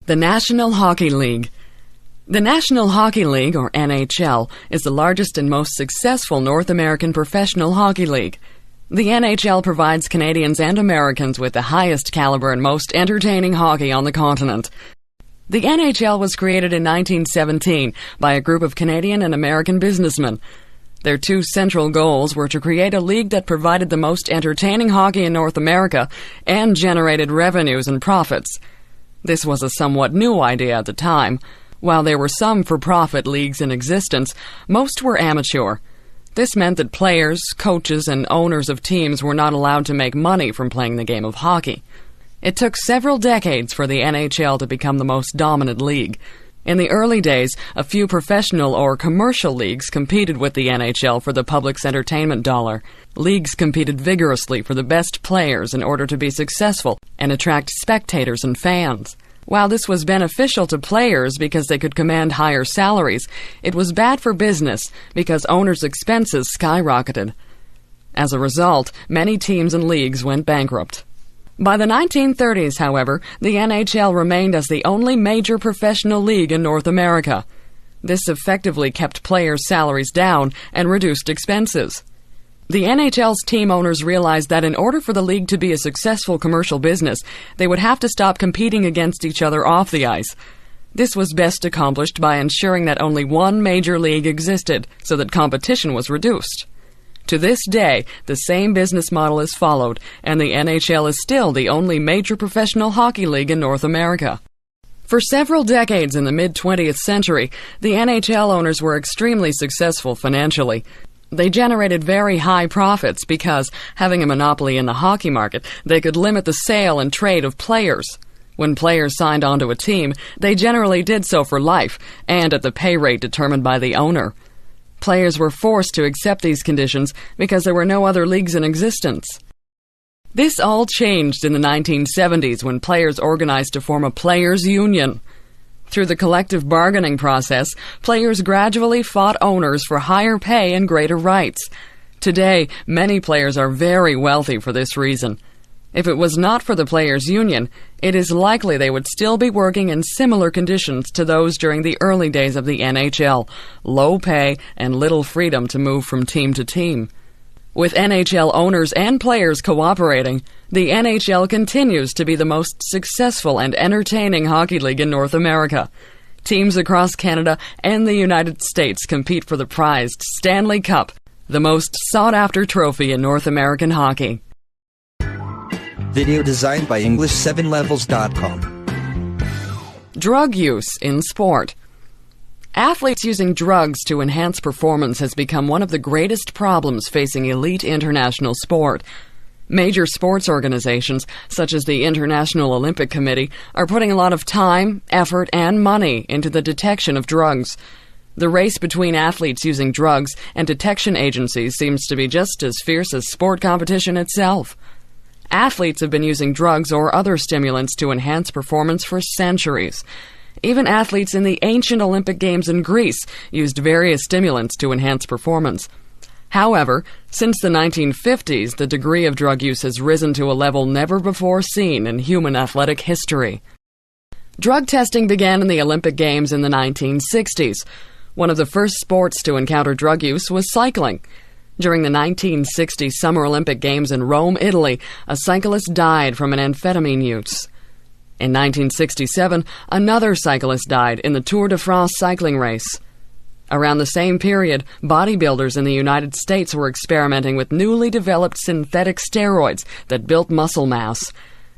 The National Hockey League. The National Hockey League, or NHL, is the largest and most successful North American professional hockey league. The NHL provides Canadians and Americans with the highest caliber and most entertaining hockey on the continent. The NHL was created in 1917 by a group of Canadian and American businessmen. Their two central goals were to create a league that provided the most entertaining hockey in North America and generated revenues and profits. This was a somewhat new idea at the time. While there were some for-profit leagues in existence, most were amateur. This meant that players, coaches, and owners of teams were not allowed to make money from playing the game of hockey. It took several decades for the NHL to become the most dominant league. In the early days, a few professional or commercial leagues competed with the NHL for the public's entertainment dollar. Leagues competed vigorously for the best players in order to be successful and attract spectators and fans. While this was beneficial to players because they could command higher salaries, it was bad for business because owners' expenses skyrocketed. As a result, many teams and leagues went bankrupt. By the 1930s, however, the NHL remained as the only major professional league in North America. This effectively kept players' salaries down and reduced expenses. The NHL's team owners realized that in order for the league to be a successful commercial business, they would have to stop competing against each other off the ice. This was best accomplished by ensuring that only one major league existed, so that competition was reduced. To this day, the same business model is followed, and the NHL is still the only major professional hockey league in North America. For several decades in the mid-20th century, the NHL owners were extremely successful financially. They generated very high profits because, having a monopoly in the hockey market, they could limit the sale and trade of players. When players signed onto a team, they generally did so for life, and at the pay rate determined by the owner. Players were forced to accept these conditions because there were no other leagues in existence. This all changed in the 1970s when players organized to form a players' union. Through the collective bargaining process, players gradually fought owners for higher pay and greater rights. Today, many players are very wealthy for this reason. If it was not for the players' union, it is likely they would still be working in similar conditions to those during the early days of the NHL, low pay and little freedom to move from team to team. With NHL owners and players cooperating, the NHL continues to be the most successful and entertaining hockey league in North America. Teams across Canada and the United States compete for the prized Stanley Cup, the most sought-after trophy in North American hockey. Video designed by English7levels.com. Drug use in sport. Athletes using drugs to enhance performance has become one of the greatest problems facing elite international sport. Major sports organizations, such as the International Olympic Committee, are putting a lot of time, effort, and money into the detection of drugs. The race between athletes using drugs and detection agencies seems to be just as fierce as sport competition itself. Athletes have been using drugs or other stimulants to enhance performance for centuries. Even athletes in the ancient Olympic Games in Greece used various stimulants to enhance performance. However, since the 1950s, the degree of drug use has risen to a level never before seen in human athletic history. Drug testing began in the Olympic Games in the 1960s. One of the first sports to encounter drug use was cycling. During the 1960 Summer Olympic Games in Rome, Italy, a cyclist died from an amphetamine use. In 1967, another cyclist died in the Tour de France cycling race. Around the same period, bodybuilders in the United States were experimenting with newly developed synthetic steroids that built muscle mass.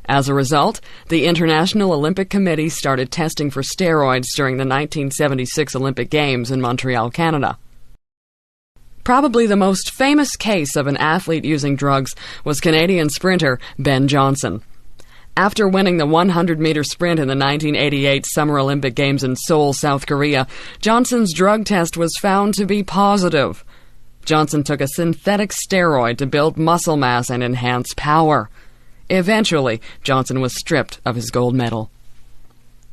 As a result, the International Olympic Committee started testing for steroids during the 1976 Olympic Games in Montreal, Canada. Probably the most famous case of an athlete using drugs was Canadian sprinter Ben Johnson. After winning the 100-meter sprint in the 1988 Summer Olympic Games in Seoul, South Korea, Johnson's drug test was found to be positive. Johnson took a synthetic steroid to build muscle mass and enhance power. Eventually, Johnson was stripped of his gold medal.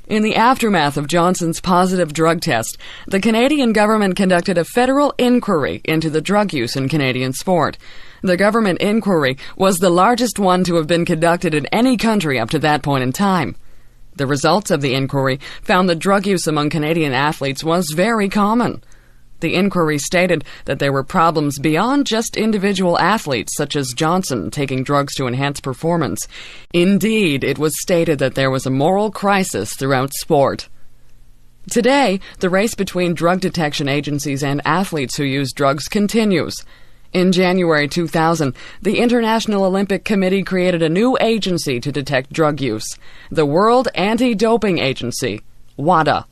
In the aftermath of Johnson's positive drug test, the Canadian government conducted a federal inquiry into the drug use in Canadian sport. The government inquiry was the largest one to have been conducted in any country up to that point in time. The results of the inquiry found that drug use among Canadian athletes was very common. The inquiry stated that there were problems beyond just individual athletes, such as Johnson taking drugs to enhance performance. Indeed, it was stated that there was a moral crisis throughout sport. Today, the race between drug detection agencies and athletes who use drugs continues. In January 2000, the International Olympic Committee created a new agency to detect drug use, the World Anti-Doping Agency, WADA.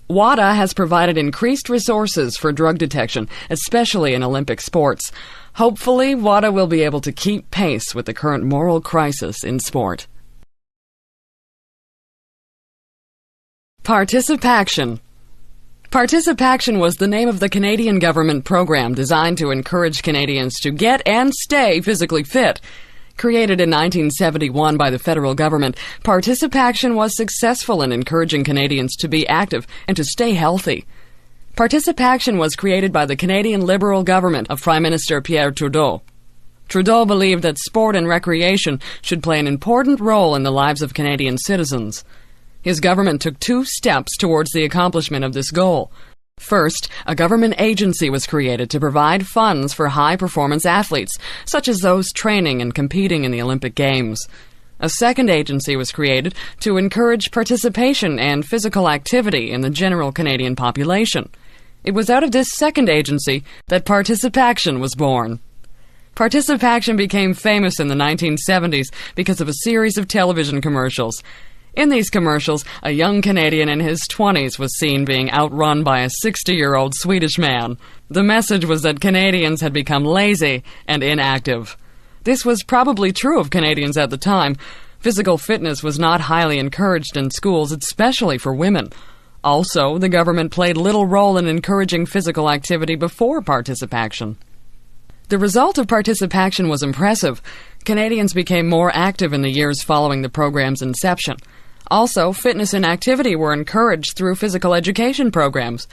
WADA has provided increased resources for drug detection, especially in Olympic sports. Hopefully, WADA will be able to keep pace with the current moral crisis in sport. Participaction. Participaction was the name of the Canadian government program designed to encourage Canadians to get and stay physically fit. Created in 1971 by the federal government, Participaction was successful in encouraging Canadians to be active and to stay healthy. Participaction was created by the Canadian Liberal government of Prime Minister Pierre Trudeau. Trudeau believed that sport and recreation should play an important role in the lives of Canadian citizens. His government took 2 steps towards the accomplishment of this goal. First, a government agency was created to provide funds for high-performance athletes, such as those training and competing in the Olympic Games. A second agency was created to encourage participation and physical activity in the general Canadian population. It was out of this second agency that Participaction was born. Participaction became famous in the 1970s because of a series of television commercials. In these commercials, a young Canadian in his 20s was seen being outrun by a 60-year-old Swedish man. The message was that Canadians had become lazy and inactive. This was probably true of Canadians at the time. Physical fitness was not highly encouraged in schools, especially for women. Also, the government played little role in encouraging physical activity before Participaction. The result of Participaction was impressive. Canadians became more active in the years following the program's inception. Also, fitness and activity were encouraged through physical education programs.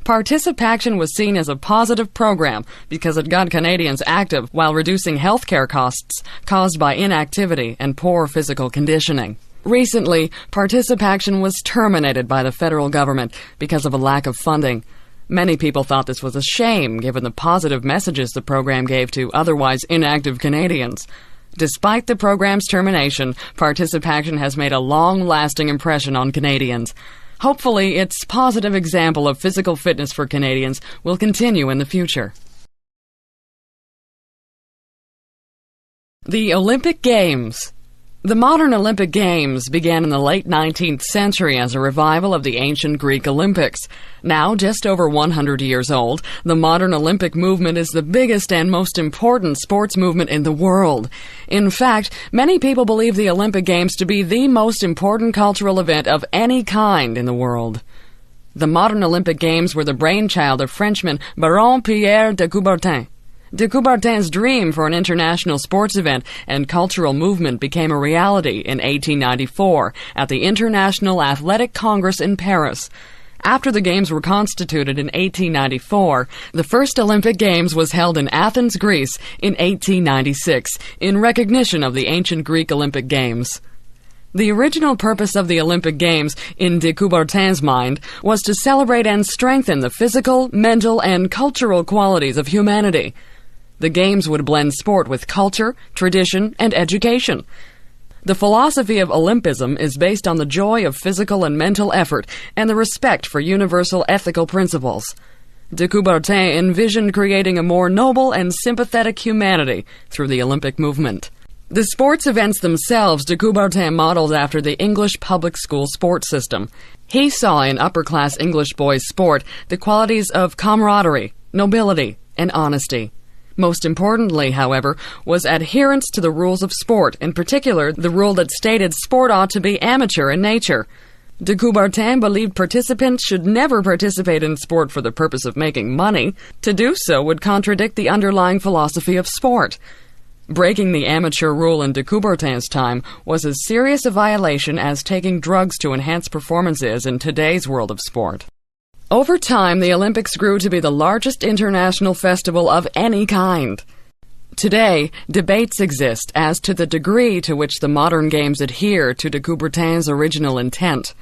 Participaction was seen as a positive program because it got Canadians active while reducing healthcare costs caused by inactivity and poor physical conditioning. Recently, Participaction was terminated by the federal government because of a lack of funding. Many people thought this was a shame given the positive messages the program gave to otherwise inactive Canadians. Despite the program's termination, Participaction has made a long-lasting impression on Canadians. Hopefully, its positive example of physical fitness for Canadians will continue in the future. The Olympic Games. The modern Olympic Games began in the late 19th century as a revival of the ancient Greek Olympics. Now, just over 100 years old, the modern Olympic movement is the biggest and most important sports movement in the world. In fact, many people believe the Olympic Games to be the most important cultural event of any kind in the world. The modern Olympic Games were the brainchild of Frenchman Baron Pierre de Coubertin. De Coubertin's dream for an international sports event and cultural movement became a reality in 1894 at the International Athletic Congress in Paris. After the Games were constituted in 1894, the first Olympic Games was held in Athens, Greece in 1896 in recognition of the ancient Greek Olympic Games. The original purpose of the Olympic Games, in de Coubertin's mind, was to celebrate and strengthen the physical, mental, and cultural qualities of humanity. The Games would blend sport with culture, tradition, and education. The philosophy of Olympism is based on the joy of physical and mental effort and the respect for universal ethical principles. De Coubertin envisioned creating a more noble and sympathetic humanity through the Olympic movement. The sports events themselves de Coubertin modeled after the English public school sports system. He saw in upper-class English boys' sport the qualities of camaraderie, nobility, and honesty. Most importantly, however, was adherence to the rules of sport, in particular the rule that stated sport ought to be amateur in nature. De Coubertin believed participants should never participate in sport for the purpose of making money. To do so would contradict the underlying philosophy of sport. Breaking the amateur rule in de Coubertin's time was as serious a violation as taking drugs to enhance performance is in today's world of sport. Over time, the Olympics grew to be the largest international festival of any kind. Today, debates exist as to the degree to which the modern games adhere to de Coubertin's original intent.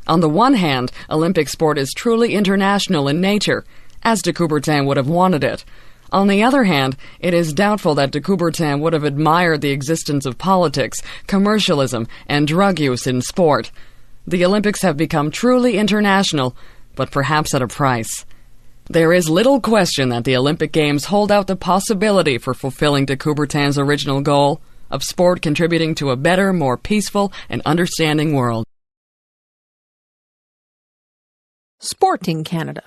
On the one hand, Olympic sport is truly international in nature, as de Coubertin would have wanted it. On the other hand, it is doubtful that de Coubertin would have admired the existence of politics, commercialism, and drug use in sport. The Olympics have become truly international, but perhaps at a price. There is little question that the Olympic Games hold out the possibility for fulfilling de Coubertin's original goal of sport contributing to a better, more peaceful, and understanding world. Sport in Canada.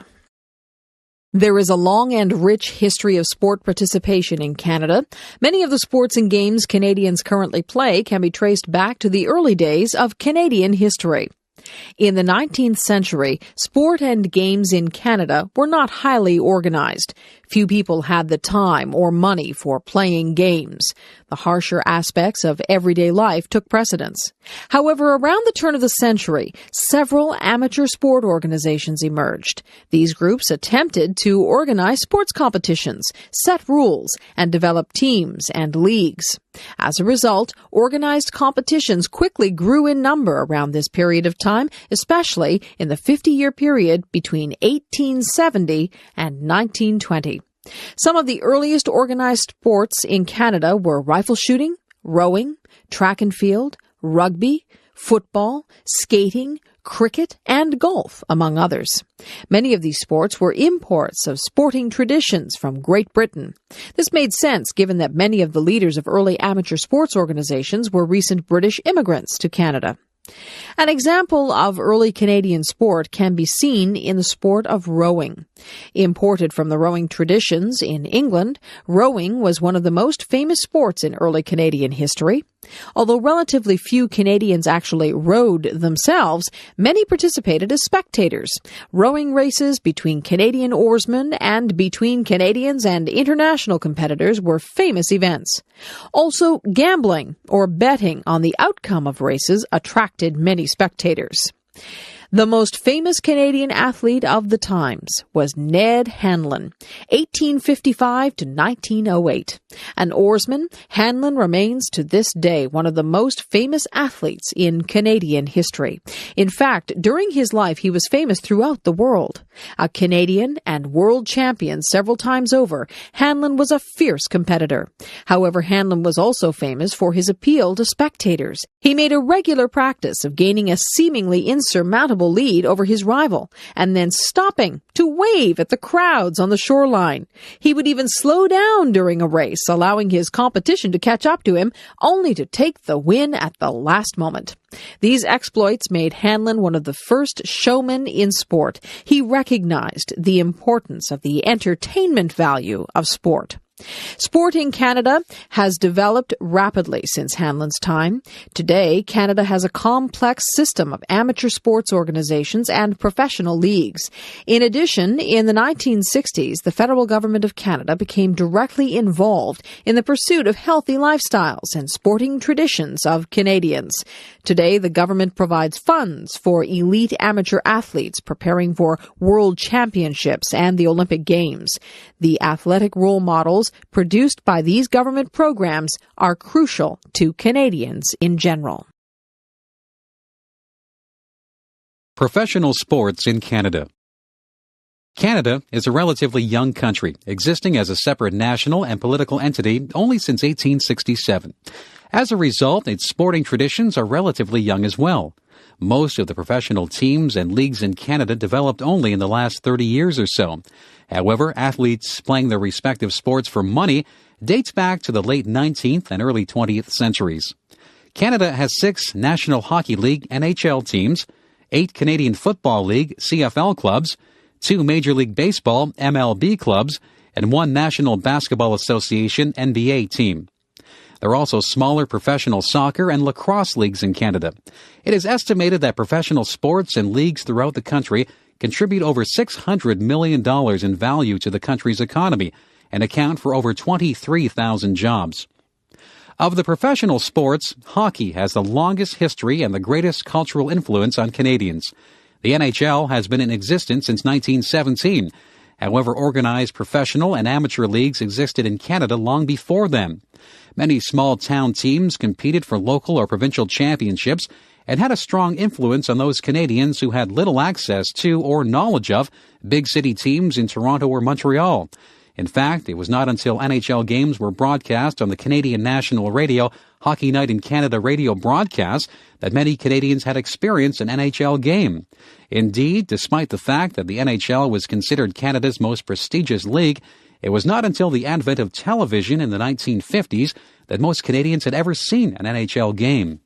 There is a long and rich history of sport participation in Canada. Many of the sports and games Canadians currently play can be traced back to the early days of Canadian history. In the 19th century, sport and games in Canada were not highly organized. Few people had the time or money for playing games. The harsher aspects of everyday life took precedence. However, around the turn of the century, several amateur sport organizations emerged. These groups attempted to organize sports competitions, set rules, and develop teams and leagues. As a result, organized competitions quickly grew in number around this period of time, especially in the 50-year period between 1870 and 1920. Some of the earliest organized sports in Canada were rifle shooting, rowing, track and field, rugby, football, skating, cricket, and golf, among others. Many of these sports were imports of sporting traditions from Great Britain. This made sense given that many of the leaders of early amateur sports organizations were recent British immigrants to Canada. An example of early Canadian sport can be seen in the sport of rowing. Imported from the rowing traditions in England, rowing was one of the most famous sports in early Canadian history. Although relatively few Canadians actually rowed themselves, many participated as spectators. Rowing races between Canadian oarsmen and between Canadians and international competitors were famous events. Also, gambling or betting on the outcome of races attracted many spectators. The most famous Canadian athlete of the times was Ned Hanlon, 1855 to 1908. An oarsman, Hanlon remains to this day one of the most famous athletes in Canadian history. In fact, during his life he was famous throughout the world. A Canadian and world champion several times over, Hanlon was a fierce competitor. However, Hanlon was also famous for his appeal to spectators. He made a regular practice of gaining a seemingly insurmountable lead over his rival, and then stopping to wave at the crowds on the shoreline. He would even slow down during a race, allowing his competition to catch up to him, only to take the win at the last moment. These exploits made Hanlon one of the first showmen in sport. He recognized the importance of the entertainment value of sport. Sport in Canada has developed rapidly since Hanlon's time. Today, Canada has a complex system of amateur sports organizations and professional leagues. In addition, in the 1960s, the federal government of Canada became directly involved in the pursuit of healthy lifestyles and sporting traditions of Canadians. Today, the government provides funds for elite amateur athletes preparing for world championships and the Olympic Games. The athletic role models produced by these government programs are crucial to Canadians in general. Professional sports in Canada. Canada is a relatively young country, existing as a separate national and political entity only since 1867. As a result, its sporting traditions are relatively young as well. Most of the professional teams and leagues in Canada developed only in the last 30 years or so. However, athletes playing their respective sports for money dates back to the late 19th and early 20th centuries. Canada has 6 National Hockey League NHL teams, 8 Canadian Football League CFL clubs, 2 Major League Baseball MLB clubs, and 1 National Basketball Association NBA team. There are also smaller professional soccer and lacrosse leagues in Canada. It is estimated that professional sports and leagues throughout the country contribute over $600 million in value to the country's economy and account for over 23,000 jobs. Of the professional sports, hockey has the longest history and the greatest cultural influence on Canadians. The NHL has been in existence since 1917. However, organized professional and amateur leagues existed in Canada long before them. Many small-town teams competed for local or provincial championships and had a strong influence on those Canadians who had little access to or knowledge of big city teams in Toronto or Montreal. In fact, it was not until NHL games were broadcast on the Canadian National Radio Hockey Night in Canada radio broadcast that many Canadians had experienced an NHL game. Indeed, despite the fact that the NHL was considered Canada's most prestigious league, it was not until the advent of television in the 1950s that most Canadians had ever seen an NHL game.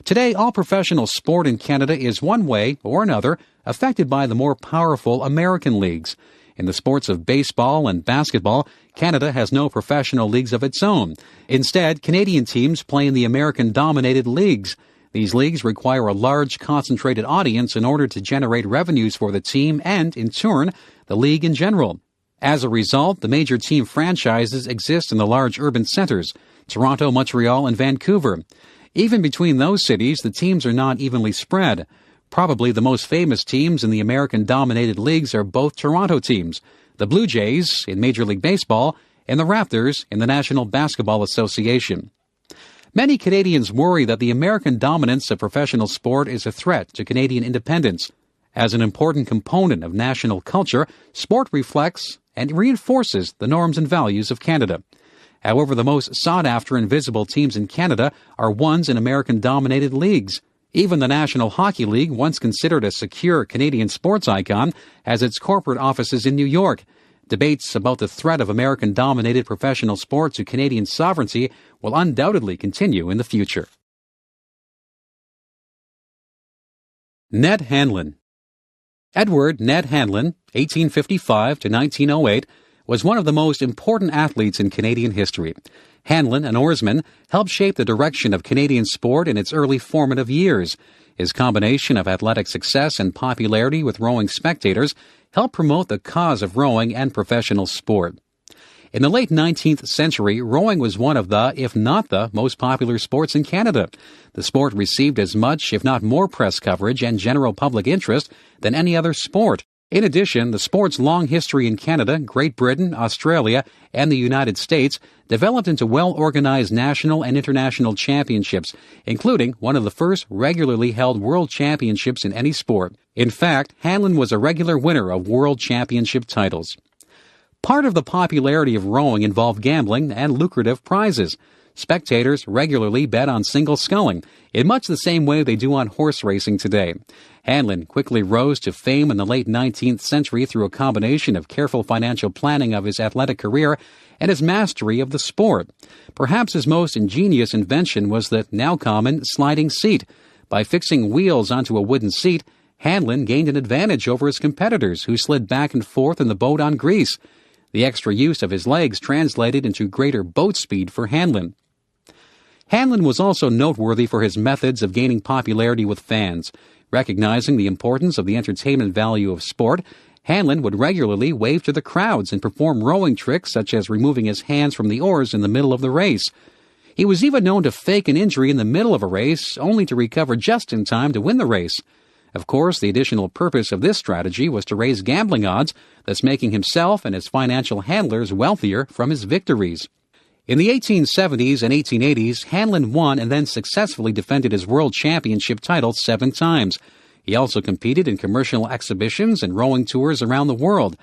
Today, all professional sport in Canada is one way or another affected by the more powerful American leagues. In the sports of baseball and basketball, Canada has no professional leagues of its own. Instead, Canadian teams play in the American-dominated leagues. These leagues require a large, concentrated audience in order to generate revenues for the team and, in turn, the league in general. As a result, the major team franchises exist in the large urban centers, Toronto, Montreal, and Vancouver. Even between those cities, the teams are not evenly spread. Probably the most famous teams in the American-dominated leagues are both Toronto teams, the Blue Jays in Major League Baseball and the Raptors in the National Basketball Association. Many Canadians worry that the American dominance of professional sport is a threat to Canadian independence. As an important component of national culture, sport reflects and reinforces the norms and values of Canada. However, the most sought-after and visible teams in Canada are ones in American-dominated leagues. Even the National Hockey League, once considered a secure Canadian sports icon, has its corporate offices in New York. Debates about the threat of American-dominated professional sport to Canadian sovereignty will undoubtedly continue in the future. Ned Hanlon. Edward Ned Hanlon, 1855 to 1908, was one of the most important athletes in Canadian history. Hanlon, an oarsman, helped shape the direction of Canadian sport in its early formative years. His combination of athletic success and popularity with rowing spectators helped promote the cause of rowing and professional sport. In the late 19th century, rowing was one of the, if not the, most popular sports in Canada. The sport received as much, if not more, press coverage and general public interest than any other sport. In addition, the sport's long history in Canada, Great Britain, Australia, and the United States developed into well-organized national and international championships, including one of the first regularly held world championships in any sport. In fact, Hanlon was a regular winner of world championship titles. Part of the popularity of rowing involved gambling and lucrative prizes. Spectators regularly bet on single sculling, in much the same way they do on horse racing today. Hanlon quickly rose to fame in the late 19th century through a combination of careful financial planning of his athletic career and his mastery of the sport. Perhaps his most ingenious invention was the now common sliding seat. By fixing wheels onto a wooden seat, Hanlon gained an advantage over his competitors, who slid back and forth in the boat on grease. The extra use of his legs translated into greater boat speed for Hanlon. Hanlon was also noteworthy for his methods of gaining popularity with fans. Recognizing the importance of the entertainment value of sport, Hanlon would regularly wave to the crowds and perform rowing tricks such as removing his hands from the oars in the middle of the race. He was even known to fake an injury in the middle of a race, only to recover just in time to win the race. Of course, the additional purpose of this strategy was to raise gambling odds, thus making himself and his financial handlers wealthier from his victories. In the 1870s and 1880s, Hanlon won and then successfully defended his world championship title 7 times. He also competed in commercial exhibitions and rowing tours around the world.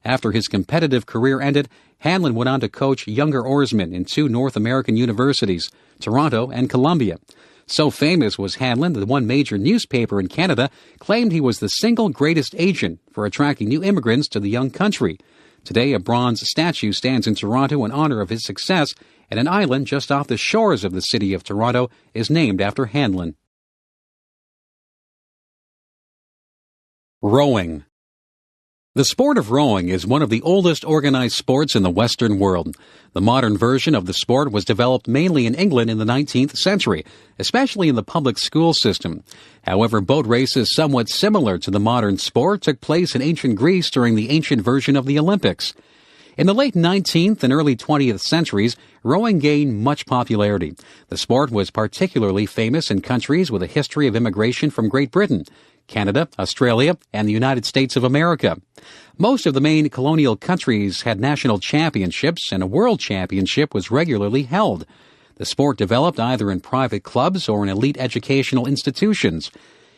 After his competitive career ended, Hanlon went on to coach younger oarsmen in 2 North American universities, Toronto and Columbia. So famous was Hanlon that one major newspaper in Canada claimed he was the single greatest agent for attracting new immigrants to the young country. Today, a bronze statue stands in Toronto in honor of his success, and an island just off the shores of the city of Toronto is named after Hanlon. Rowing. The sport of rowing is one of the oldest organized sports in the Western world. The modern version of the sport was developed mainly in England in the 19th century, especially in the public school system. However, boat races somewhat similar to the modern sport took place in ancient Greece during the ancient version of the Olympics. In the late 19th and early 20th centuries, rowing gained much popularity. The sport was particularly famous in countries with a history of immigration from Great Britain. Canada, Australia, and the United States of America. Most of the main colonial countries had national championships, and a world championship was regularly held. The sport developed either in private clubs or in elite educational institutions.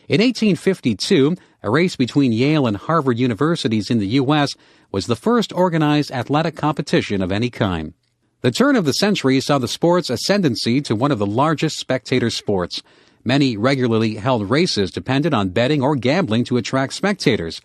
In 1852, a race between Yale and Harvard universities in the U.S. was the first organized athletic competition of any kind. The turn of the century saw the sport's ascendancy to one of the largest spectator sports. Many regularly held races depended on betting or gambling to attract spectators.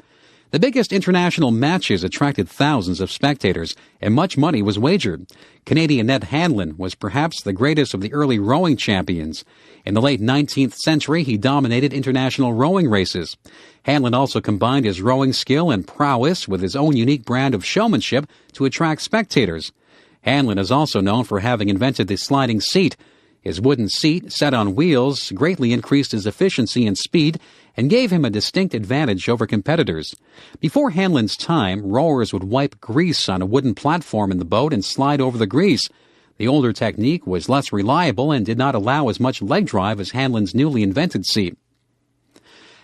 The biggest international matches attracted thousands of spectators, and much money was wagered. Canadian Ned Hanlon was perhaps the greatest of the early rowing champions. In the late 19th century, he dominated international rowing races. Hanlon also combined his rowing skill and prowess with his own unique brand of showmanship to attract spectators. Hanlon is also known for having invented the sliding seat. His wooden seat, set on wheels, greatly increased his efficiency and speed and gave him a distinct advantage over competitors. Before Hanlon's time, rowers would wipe grease on a wooden platform in the boat and slide over the grease. The older technique was less reliable and did not allow as much leg drive as Hanlon's newly invented seat.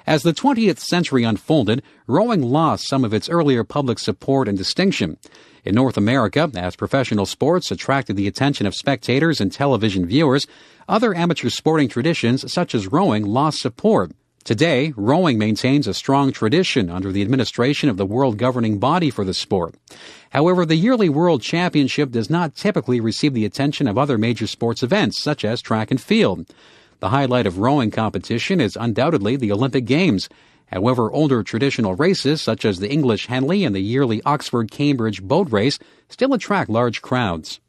As the 20th century unfolded, rowing lost some of its earlier public support and distinction. In North America, as professional sports attracted the attention of spectators and television viewers, other amateur sporting traditions such as rowing lost support. Today, rowing maintains a strong tradition under the administration of the world governing body for the sport. However, the yearly World Championship does not typically receive the attention of other major sports events, such as track and field. The highlight of rowing competition is undoubtedly the Olympic Games. However, older traditional races, such as the English Henley and the yearly Oxford-Cambridge boat race, still attract large crowds.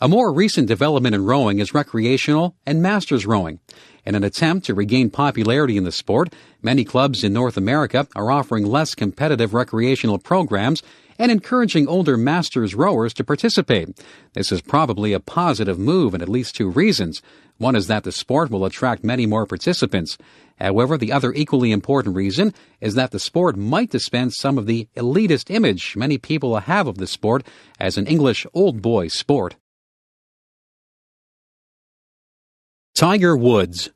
A more recent development in rowing is recreational and masters rowing. In an attempt to regain popularity in the sport, many clubs in North America are offering less competitive recreational programs and encouraging older masters rowers to participate. This is probably a positive move in at least two reasons. One is that the sport will attract many more participants. However, the other equally important reason is that the sport might dispense some of the elitist image many people have of the sport as an English old boy sport. Tiger Woods.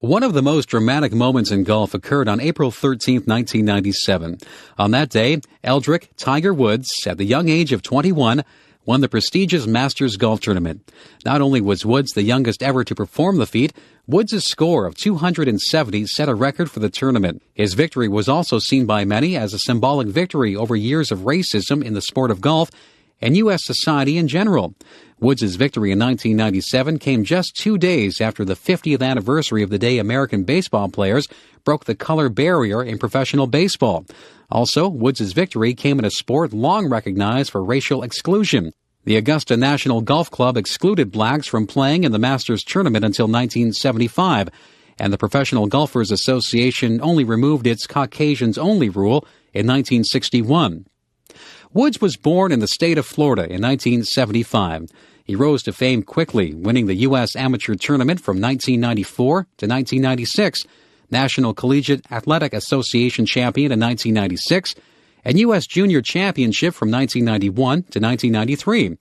One of the most dramatic moments in golf occurred on April 13, 1997. On that day, Eldrick Tiger Woods, at the young age of 21, won the prestigious Masters Golf Tournament. Not only was Woods the youngest ever to perform the feat, Woods' score of 270 set a record for the tournament. His victory was also seen by many as a symbolic victory over years of racism in the sport of golf and U.S. society in general. Woods' victory in 1997 came just 2 days after the 50th anniversary of the day American baseball players broke the color barrier in professional baseball. Also, Woods' victory came in a sport long recognized for racial exclusion. The Augusta National Golf Club excluded blacks from playing in the Masters tournament until 1975, and the Professional Golfers Association only removed its Caucasians-only rule in 1961. Woods was born in the state of Florida in 1975. He rose to fame quickly, winning the U.S. Amateur Tournament from 1994 to 1996, National Collegiate Athletic Association Champion in 1996, and U.S. Junior Championship from 1991 to 1993.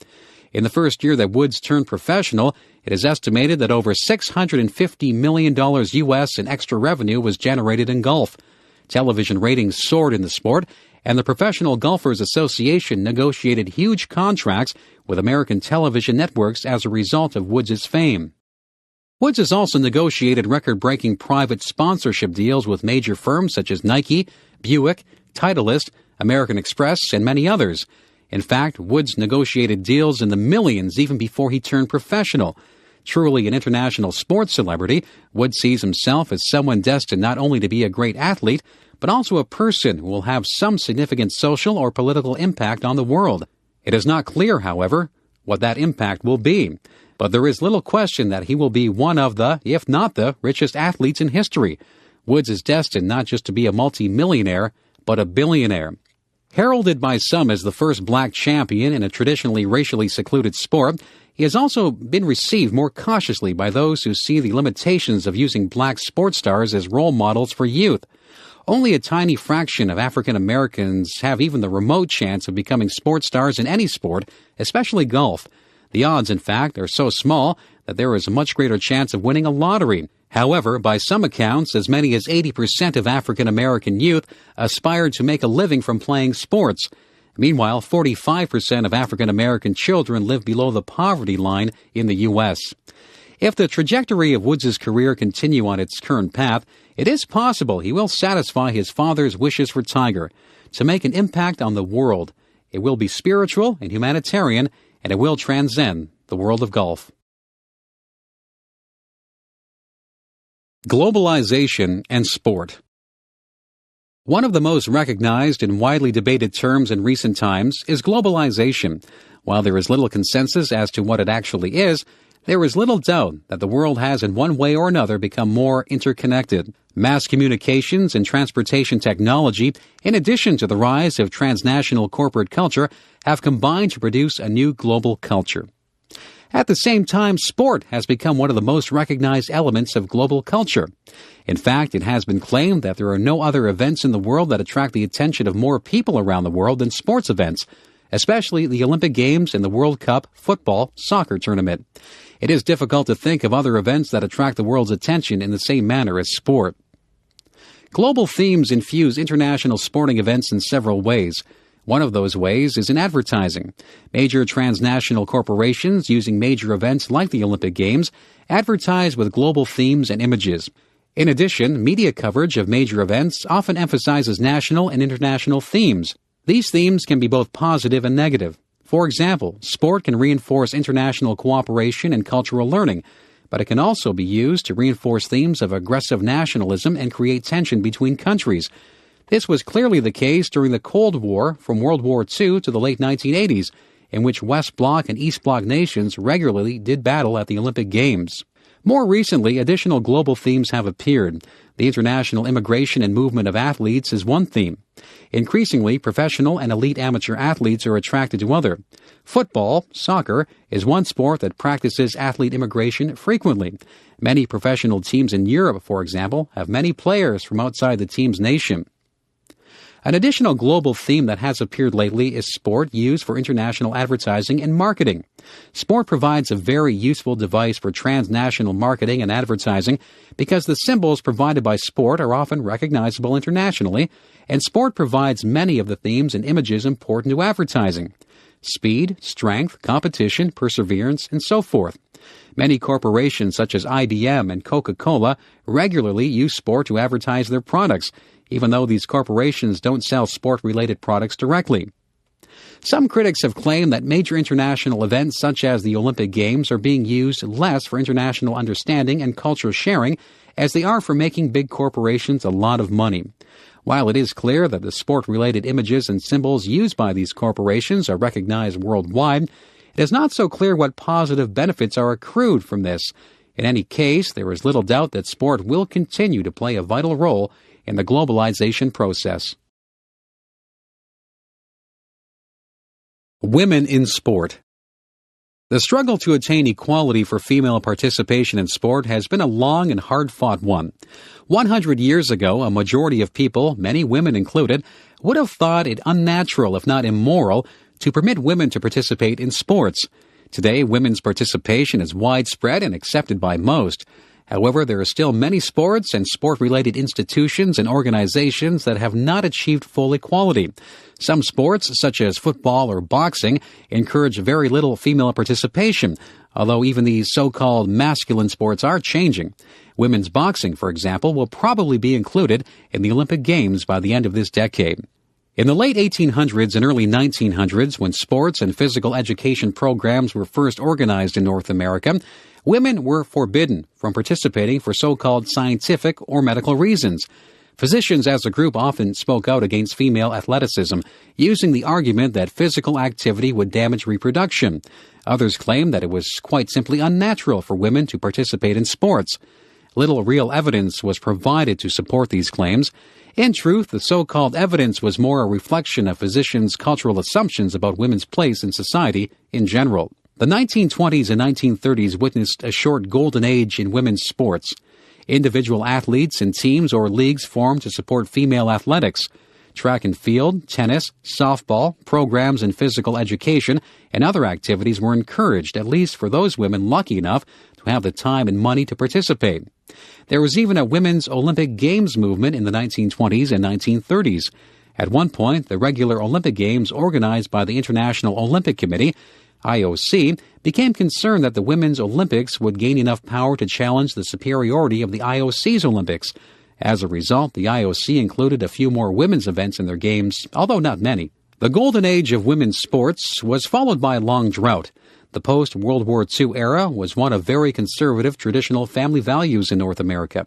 In the first year that Woods turned professional, it is estimated that over $650 million U.S. in extra revenue was generated in golf. Television ratings soared in the sport, and the Professional Golfers Association negotiated huge contracts with American television networks as a result of Woods' fame. Woods has also negotiated record-breaking private sponsorship deals with major firms such as Nike, Buick, Titleist, American Express, and many others. In fact, Woods negotiated deals in the millions even before he turned professional. Truly an international sports celebrity, Woods sees himself as someone destined not only to be a great athlete, but also a person who will have some significant social or political impact on the world. It is not clear, however, what that impact will be. But there is little question that he will be one of the, if not the, richest athletes in history. Woods is destined not just to be a multi-millionaire, but a billionaire. Heralded by some as the first black champion in a traditionally racially secluded sport, he has also been received more cautiously by those who see the limitations of using black sports stars as role models for youth. Only a tiny fraction of African Americans have even the remote chance of becoming sports stars in any sport, especially golf. The odds, in fact, are so small that there is a much greater chance of winning a lottery. However, by some accounts, as many as 80% of African American youth aspire to make a living from playing sports. Meanwhile, 45% of African American children live below the poverty line in the U.S. If the trajectory of Woods' career continue on its current path, it is possible he will satisfy his father's wishes for Tiger, to make an impact on the world. It will be spiritual and humanitarian, and it will transcend the world of golf. Globalization and sport. One of the most recognized and widely debated terms in recent times is globalization. While there is little consensus as to what it actually is, there is little doubt that the world has in one way or another become more interconnected. Mass communications and transportation technology, in addition to the rise of transnational corporate culture, have combined to produce a new global culture. At the same time, sport has become one of the most recognized elements of global culture. In fact, it has been claimed that there are no other events in the world that attract the attention of more people around the world than sports events, especially the Olympic Games and the World Cup football soccer tournament. It is difficult to think of other events that attract the world's attention in the same manner as sport. Global themes infuse international sporting events in several ways. One of those ways is in advertising. Major transnational corporations using major events like the Olympic Games advertise with global themes and images. In addition, media coverage of major events often emphasizes national and international themes. These themes can be both positive and negative. For example, sport can reinforce international cooperation and cultural learning, but it can also be used to reinforce themes of aggressive nationalism and create tension between countries. This was clearly the case during the Cold War from World War II to the late 1980s, in which West Bloc and East Bloc nations regularly did battle at the Olympic Games. More recently, additional global themes have appeared. The international immigration and movement of athletes is one theme. Increasingly, professional and elite amateur athletes are attracted to other. Football, soccer, is one sport that practices athlete immigration frequently. Many professional teams in Europe, for example, have many players from outside the team's nation. An additional global theme that has appeared lately is sport used for international advertising and marketing. Sport provides a very useful device for transnational marketing and advertising because the symbols provided by sport are often recognizable internationally, and sport provides many of the themes and images important to advertising: speed, strength, competition, perseverance, and so forth. Many corporations such as IBM and Coca-Cola regularly use sport to advertise their products, even though these corporations don't sell sport-related products directly. Some critics have claimed that major international events such as the Olympic Games are being used less for international understanding and cultural sharing as they are for making big corporations a lot of money. While it is clear that the sport-related images and symbols used by these corporations are recognized worldwide, it is not so clear what positive benefits are accrued from this. In any case, there is little doubt that sport will continue to play a vital role in the globalization process. Women in sport. The struggle to attain equality for female participation in sport has been a long and hard-fought one. 100 years ago, a majority of people, many women included, would have thought it unnatural, if not immoral, to permit women to participate in sports. Today, women's participation is widespread and accepted by most. However, there are still many sports and sport-related institutions and organizations that have not achieved full equality. Some sports, such as football or boxing, encourage very little female participation, although even these so-called masculine sports are changing. Women's boxing, for example, will probably be included in the Olympic Games by the end of this decade. In the late 1800s and early 1900s, when sports and physical education programs were first organized in North America, women were forbidden from participating for so-called scientific or medical reasons. Physicians as a group often spoke out against female athleticism, using the argument that physical activity would damage reproduction. Others claimed that it was quite simply unnatural for women to participate in sports. Little real evidence was provided to support these claims. In truth, the so-called evidence was more a reflection of physicians' cultural assumptions about women's place in society in general. The 1920s and 1930s witnessed a short golden age in women's sports. Individual athletes and teams or leagues formed to support female athletics. Track and field, tennis, softball, programs in physical education, and other activities were encouraged, at least for those women lucky enough to have the time and money to participate. There was even a women's Olympic Games movement in the 1920s and 1930s. At one point, the regular Olympic Games organized by the International Olympic Committee, IOC, became concerned that the Women's Olympics would gain enough power to challenge the superiority of the IOC's Olympics. As a result, the IOC included a few more women's events in their games, although not many. The golden age of women's sports was followed by a long drought. The post-World War II era was one of very conservative traditional family values in North America.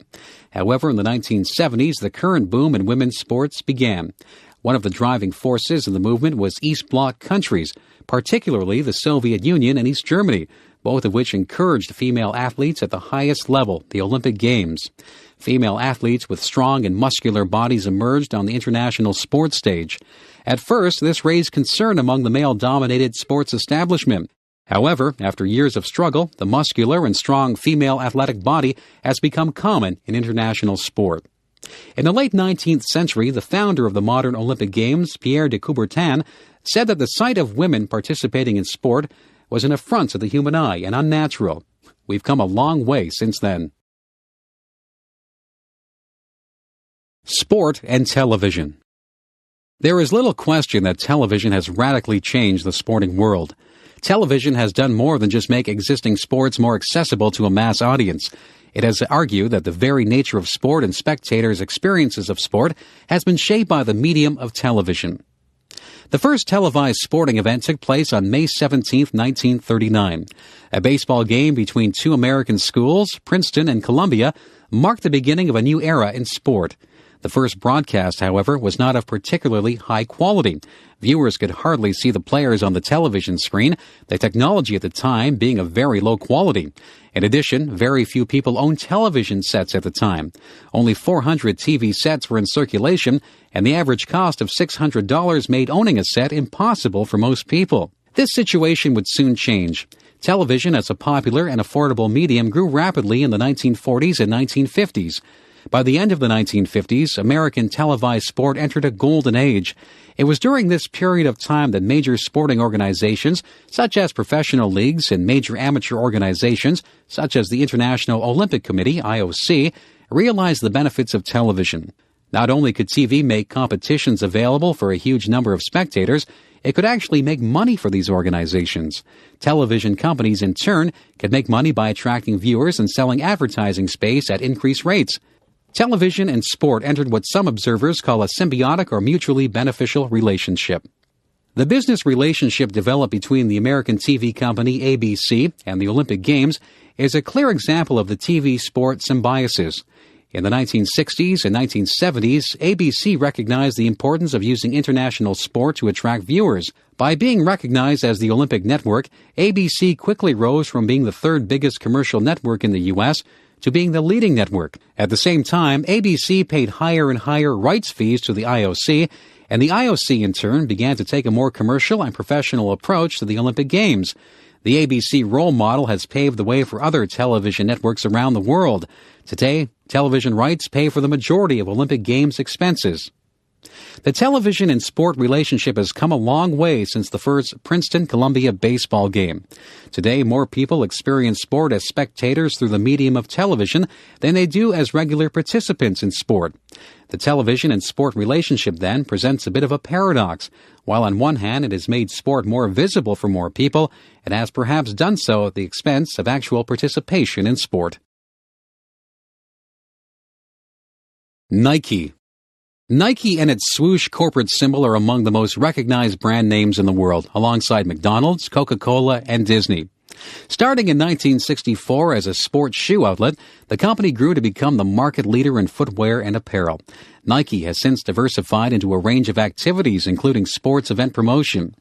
However, in the 1970s, the current boom in women's sports began. One of the driving forces in the movement was East Bloc countries, particularly the Soviet Union and East Germany, both of which encouraged female athletes at the highest level, the Olympic Games. Female athletes with strong and muscular bodies emerged on the international sports stage. At first, this raised concern among the male-dominated sports establishment. However, after years of struggle, the muscular and strong female athletic body has become common in international sport. In the late 19th century, the founder of the modern Olympic Games, Pierre de Coubertin, said that the sight of women participating in sport was an affront to the human eye and unnatural. We've come a long way since then. Sport and television. There is little question that television has radically changed the sporting world. Television has done more than just make existing sports more accessible to a mass audience. It has argued that the very nature of sport and spectators' experiences of sport has been shaped by the medium of television. The first televised sporting event took place on May 17, 1939. A baseball game between two American schools, Princeton and Columbia, marked the beginning of a new era in sport. The first broadcast, however, was not of particularly high quality. Viewers could hardly see the players on the television screen, the technology at the time being of very low quality. In addition, very few people owned television sets at the time. Only 400 TV sets were in circulation, and the average cost of $600 made owning a set impossible for most people. This situation would soon change. Television as a popular and affordable medium grew rapidly in the 1940s and 1950s. By the end of the 1950s, American televised sport entered a golden age. It was during this period of time that major sporting organizations, such as professional leagues, and major amateur organizations, such as the International Olympic Committee, IOC, realized the benefits of television. Not only could TV make competitions available for a huge number of spectators, it could actually make money for these organizations. Television companies, in turn, could make money by attracting viewers and selling advertising space at increased rates. Television and sport entered what some observers call a symbiotic or mutually beneficial relationship. The business relationship developed between the American TV company ABC and the Olympic Games is a clear example of the TV sport symbiosis. In the 1960s and 1970s, ABC recognized the importance of using international sport to attract viewers. By being recognized as the Olympic network, ABC quickly rose from being the third biggest commercial network in the U.S. to being the leading network. At the same time, ABC paid higher and higher rights fees to the IOC, and the IOC in turn began to take a more commercial and professional approach to the Olympic Games. The ABC role model has paved the way for other television networks around the world. Today, television rights pay for the majority of Olympic Games expenses. The television and sport relationship has come a long way since the first Princeton-Columbia baseball game. Today, more people experience sport as spectators through the medium of television than they do as regular participants in sport. The television and sport relationship, then, presents a bit of a paradox. While on one hand it has made sport more visible for more people, it has perhaps done so at the expense of actual participation in sport. Nike. Nike and its swoosh corporate symbol are among the most recognized brand names in the world, alongside McDonald's, Coca-Cola, and Disney. Starting in 1964 as a sports shoe outlet, the company grew to become the market leader in footwear and apparel. Nike has since diversified into a range of activities, including sports event promotion.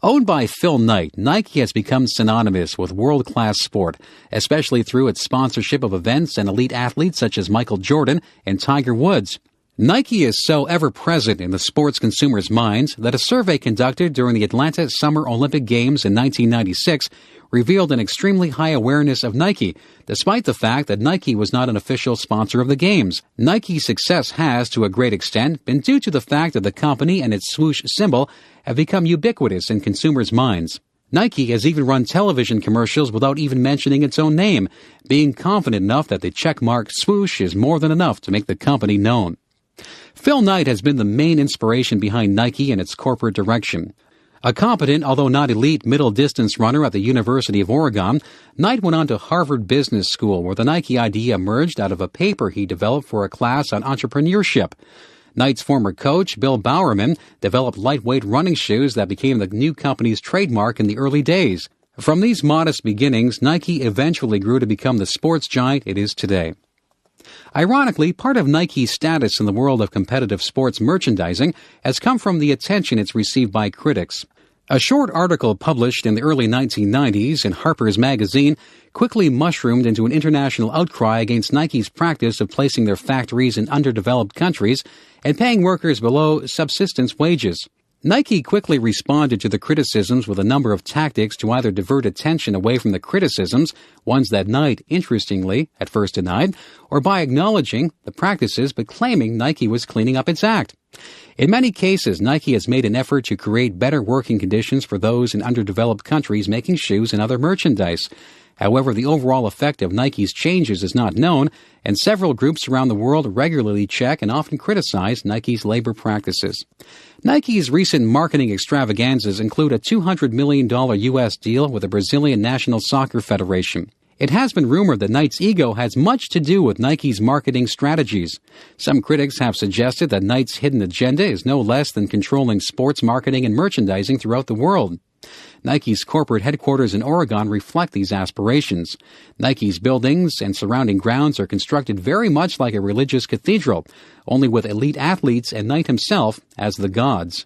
Owned by Phil Knight, Nike has become synonymous with world-class sport, especially through its sponsorship of events and elite athletes such as Michael Jordan and Tiger Woods. Nike is so ever-present in the sports consumers' minds that a survey conducted during the Atlanta Summer Olympic Games in 1996 revealed an extremely high awareness of Nike, despite the fact that Nike was not an official sponsor of the Games. Nike's success has, to a great extent, been due to the fact that the company and its swoosh symbol have become ubiquitous in consumers' minds. Nike has even run television commercials without even mentioning its own name, being confident enough that the checkmark swoosh is more than enough to make the company known. Phil Knight has been the main inspiration behind Nike and its corporate direction. A competent, although not elite, middle-distance runner at the University of Oregon, Knight went on to Harvard Business School, where the Nike idea emerged out of a paper he developed for a class on entrepreneurship. Knight's former coach, Bill Bowerman, developed lightweight running shoes that became the new company's trademark in the early days. From these modest beginnings, Nike eventually grew to become the sports giant it is today. Ironically, part of Nike's status in the world of competitive sports merchandising has come from the attention it's received by critics. A short article published in the early 1990s in Harper's Magazine quickly mushroomed into an international outcry against Nike's practice of placing their factories in underdeveloped countries and paying workers below subsistence wages. Nike quickly responded to the criticisms with a number of tactics to either divert attention away from the criticisms, ones that Knight, interestingly, at first denied, or by acknowledging the practices but claiming Nike was cleaning up its act. In many cases, Nike has made an effort to create better working conditions for those in underdeveloped countries making shoes and other merchandise. However, the overall effect of Nike's changes is not known, and several groups around the world regularly check and often criticize Nike's labor practices. Nike's recent marketing extravaganzas include a $200 million U.S. deal with the Brazilian National Soccer Federation. It has been rumored that Knight's ego has much to do with Nike's marketing strategies. Some critics have suggested that Knight's hidden agenda is no less than controlling sports marketing and merchandising throughout the world. Nike's corporate headquarters in Oregon reflect these aspirations. Nike's buildings and surrounding grounds are constructed very much like a religious cathedral, only with elite athletes and Knight himself as the gods.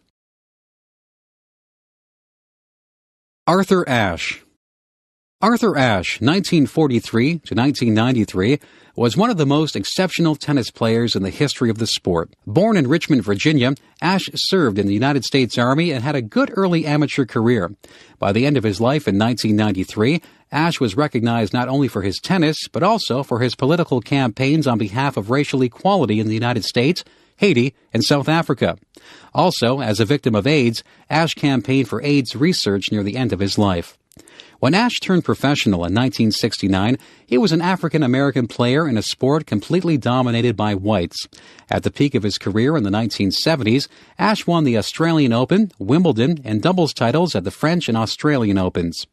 Arthur Ashe. Arthur Ashe, 1943 to 1993, was one of the most exceptional tennis players in the history of the sport. Born in Richmond, Virginia, Ashe served in the United States Army and had a good early amateur career. By the end of his life in 1993, Ashe was recognized not only for his tennis, but also for his political campaigns on behalf of racial equality in the United States, Haiti, and South Africa. Also, as a victim of AIDS, Ashe campaigned for AIDS research near the end of his life. When Ashe turned professional in 1969, he was an African-American player in a sport completely dominated by whites. At the peak of his career in the 1970s, Ashe won the Australian Open, Wimbledon, and doubles titles at the French and Australian Opens.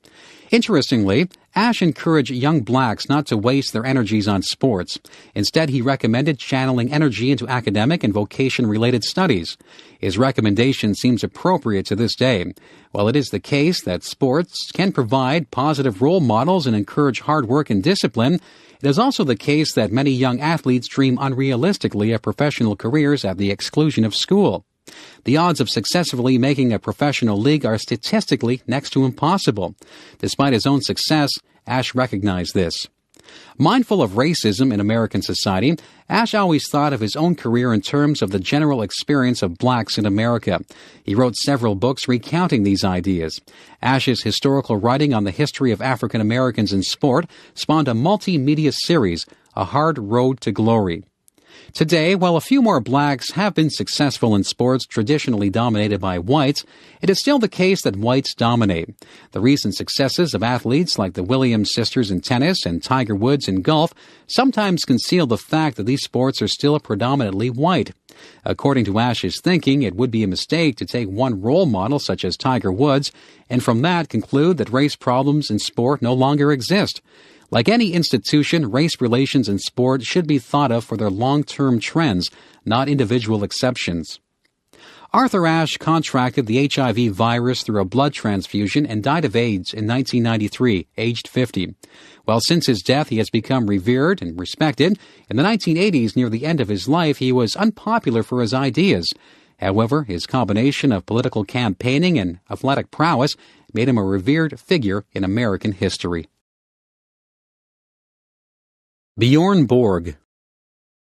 Interestingly, Ashe encouraged young blacks not to waste their energies on sports. Instead, he recommended channeling energy into academic and vocation-related studies. His recommendation seems appropriate to this day. While it is the case that sports can provide positive role models and encourage hard work and discipline, it is also the case that many young athletes dream unrealistically of professional careers at the exclusion of school. The odds of successfully making a professional league are statistically next to impossible. Despite his own success, Ashe recognized this. Mindful of racism in American society, Ashe always thought of his own career in terms of the general experience of blacks in America. He wrote several books recounting these ideas. Ashe's historical writing on the history of African Americans in sport spawned a multimedia series, A Hard Road to Glory. Today, while a few more blacks have been successful in sports traditionally dominated by whites, it is still the case that whites dominate. The recent successes of athletes like the Williams sisters in tennis and Tiger Woods in golf sometimes conceal the fact that these sports are still predominantly white. According to Ashe's thinking, it would be a mistake to take one role model such as Tiger Woods and from that conclude that race problems in sport no longer exist. Like any institution, race relations in sport should be thought of for their long-term trends, not individual exceptions. Arthur Ashe contracted the HIV virus through a blood transfusion and died of AIDS in 1993, aged 50. While since his death he has become revered and respected, in the 1980s, near the end of his life, he was unpopular for his ideas. However, his combination of political campaigning and athletic prowess made him a revered figure in American history. Bjorn Borg.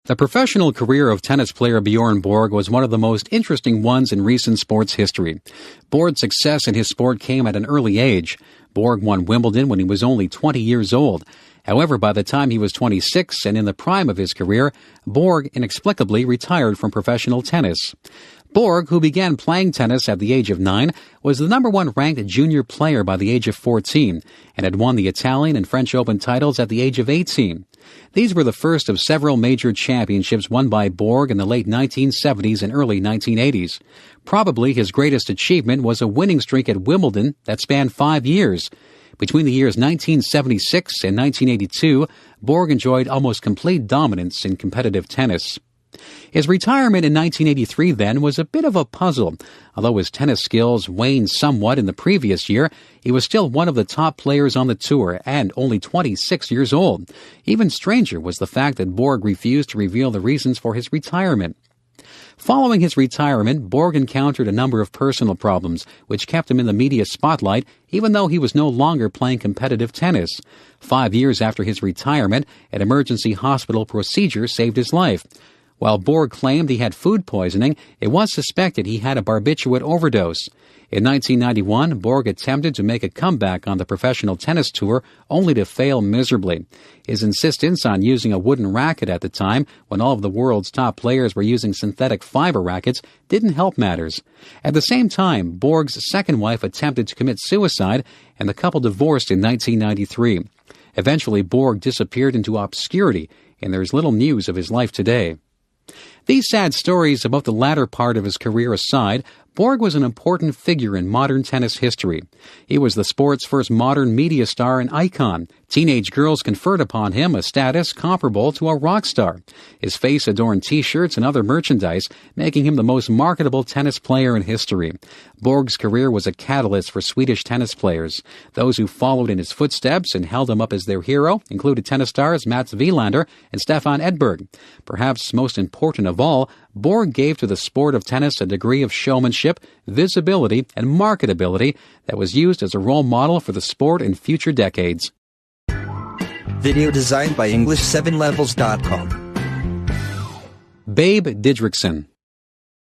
The professional career of tennis player Bjorn Borg was one of the most interesting ones in recent sports history. Borg's success in his sport came at an early age. Borg won Wimbledon when he was only 20 years old. However, by the time he was 26 and in the prime of his career, Borg inexplicably retired from professional tennis. Borg, who began playing tennis at the age of 9, was the number 1 ranked junior player by the age of 14 and had won the Italian and French Open titles at the age of 18. These were the first of several major championships won by Borg in the late 1970s and early 1980s. Probably his greatest achievement was a winning streak at Wimbledon that spanned 5 years. Between the years 1976 and 1982, Borg enjoyed almost complete dominance in competitive tennis. His retirement in 1983, then, was a bit of a puzzle. Although his tennis skills waned somewhat in the previous year, he was still one of the top players on the tour and only 26 years old. Even stranger was the fact that Borg refused to reveal the reasons for his retirement. Following his retirement, Borg encountered a number of personal problems, which kept him in the media spotlight, even though he was no longer playing competitive tennis. 5 years after his retirement, an emergency hospital procedure saved his life. While Borg claimed he had food poisoning, it was suspected he had a barbiturate overdose. In 1991, Borg attempted to make a comeback on the professional tennis tour, only to fail miserably. His insistence on using a wooden racket at the time, when all of the world's top players were using synthetic fiber rackets, didn't help matters. At the same time, Borg's second wife attempted to commit suicide, and the couple divorced in 1993. Eventually, Borg disappeared into obscurity, and there is little news of his life today. These sad stories about the latter part of his career aside, Borg was an important figure in modern tennis history. He was the sport's first modern media star and icon. Teenage girls conferred upon him a status comparable to a rock star. His face adorned T-shirts and other merchandise, making him the most marketable tennis player in history. Borg's career was a catalyst for Swedish tennis players. Those who followed in his footsteps and held him up as their hero included tennis stars Mats Wilander and Stefan Edberg. Perhaps most important of all, Borg gave to the sport of tennis a degree of showmanship, visibility, and marketability that was used as a role model for the sport in future decades. Video designed by English7levels.com. Babe Didrikson.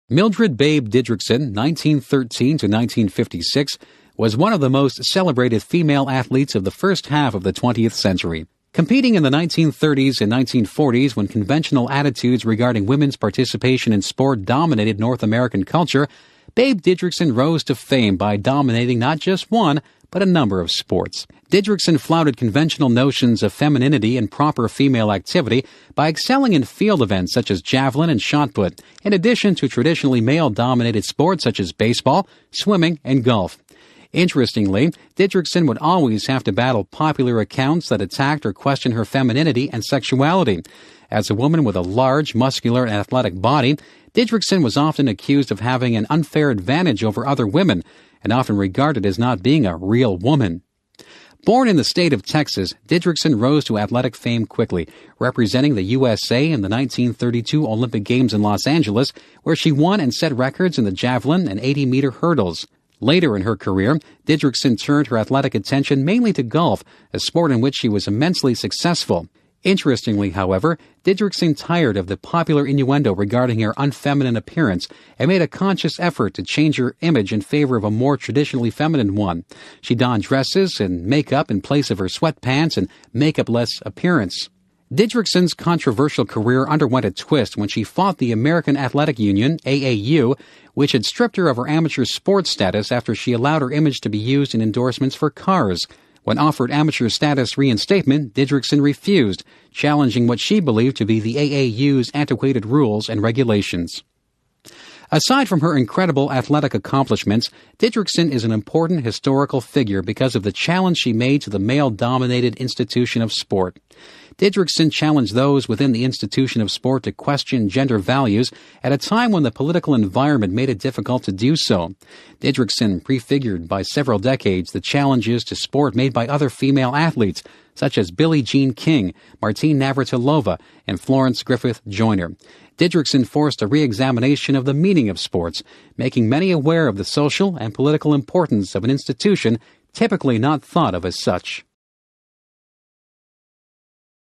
Mildred Babe Didrikson, 1913 to 1956, was one of the most celebrated female athletes of the first half of the 20th century. Competing in the 1930s and 1940s, when conventional attitudes regarding women's participation in sport dominated North American culture, Babe Didrikson rose to fame by dominating not just one, but a number of sports. Didrikson flouted conventional notions of femininity and proper female activity by excelling in field events such as javelin and shot put, in addition to traditionally male-dominated sports such as baseball, swimming, and golf. Interestingly, Didrikson would always have to battle popular accounts that attacked or questioned her femininity and sexuality. As a woman with a large, muscular, and athletic body, Didrikson was often accused of having an unfair advantage over other women, and often regarded as not being a real woman. Born in the state of Texas, Didrikson rose to athletic fame quickly, representing the USA in the 1932 Olympic Games in Los Angeles, where she won and set records in the javelin and 80-meter hurdles. Later in her career, Didrikson turned her athletic attention mainly to golf, a sport in which she was immensely successful. Interestingly, however, Didrikson tired of the popular innuendo regarding her unfeminine appearance and made a conscious effort to change her image in favor of a more traditionally feminine one. She donned dresses and makeup in place of her sweatpants and makeup-less appearance. Didrikson's controversial career underwent a twist when she fought the American Athletic Union, AAU, which had stripped her of her amateur sports status after she allowed her image to be used in endorsements for cars. When offered amateur status reinstatement, Didrikson refused, challenging what she believed to be the AAU's antiquated rules and regulations. Aside from her incredible athletic accomplishments, Didrikson is an important historical figure because of the challenge she made to the male-dominated institution of sport. Didrikson challenged those within the institution of sport to question gender values at a time when the political environment made it difficult to do so. Didrikson prefigured by several decades the challenges to sport made by other female athletes, such as Billie Jean King, Martine Navratilova, and Florence Griffith Joyner. Didrikson forced a re-examination of the meaning of sports, making many aware of the social and political importance of an institution typically not thought of as such.